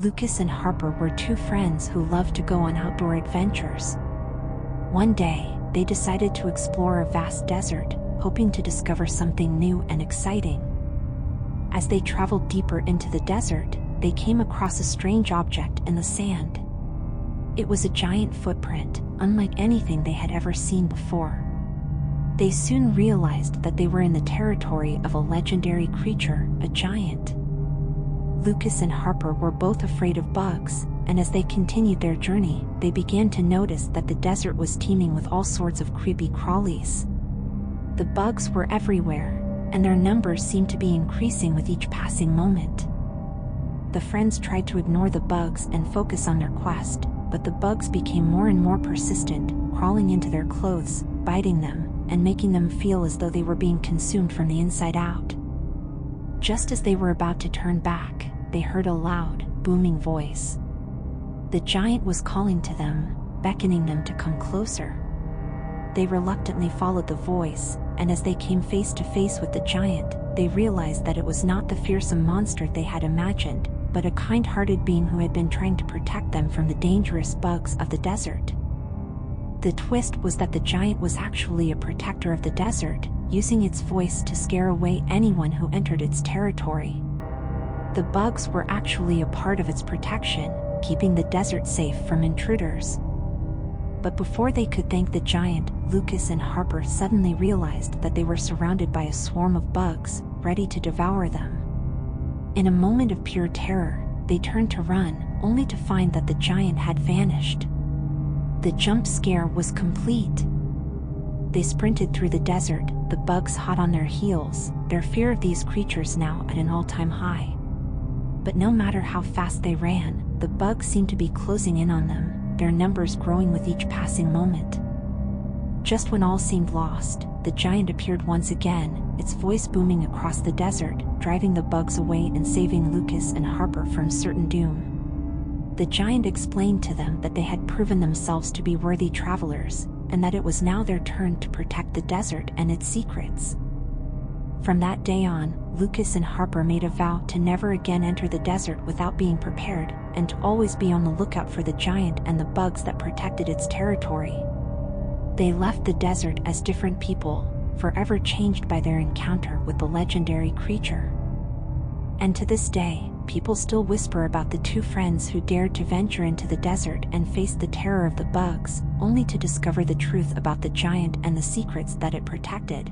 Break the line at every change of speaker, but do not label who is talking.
Lucas and Harper were two friends who loved to go on outdoor adventures. One day, they decided to explore a vast desert, hoping to discover something new and exciting. As they traveled deeper into the desert, they came across a strange object in the sand. It was a giant footprint, unlike anything they had ever seen before. They soon realized that they were in the territory of a legendary creature, a giant. Lucas and Harper were both afraid of bugs, and as they continued their journey, they began to notice that the desert was teeming with all sorts of creepy crawlies. The bugs were everywhere, and their numbers seemed to be increasing with each passing moment. The friends tried to ignore the bugs and focus on their quest, but the bugs became more and more persistent, crawling into their clothes, biting them, and making them feel as though they were being consumed from the inside out. Just as they were about to turn back, they heard a loud, booming voice. The giant was calling to them, beckoning them to come closer. They reluctantly followed the voice, and as they came face to face with the giant, they realized that it was not the fearsome monster they had imagined, but a kind-hearted being who had been trying to protect them from the dangerous bugs of the desert. The twist was that the giant was actually a protector of the desert, using its voice to scare away anyone who entered its territory. The bugs were actually a part of its protection, keeping the desert safe from intruders. But before they could thank the giant, Lucas and Harper suddenly realized that they were surrounded by a swarm of bugs, ready to devour them. In a moment of pure terror, they turned to run, only to find that the giant had vanished. The jump scare was complete. They sprinted through the desert, the bugs hot on their heels, their fear of these creatures now at an all-time high. But no matter how fast they ran, the bugs seemed to be closing in on them, their numbers growing with each passing moment. Just when all seemed lost, the giant appeared once again, its voice booming across the desert, driving the bugs away and saving Lucas and Harper from certain doom. The giant explained to them that they had proven themselves to be worthy travelers, and that it was now their turn to protect the desert and its secrets. From that day on, Lucas and Harper made a vow to never again enter the desert without being prepared, and to always be on the lookout for the giant and the bugs that protected its territory. They left the desert as different people, forever changed by their encounter with the legendary creature. And to this day, people still whisper about the two friends who dared to venture into the desert and face the terror of the bugs, only to discover the truth about the giant and the secrets that it protected.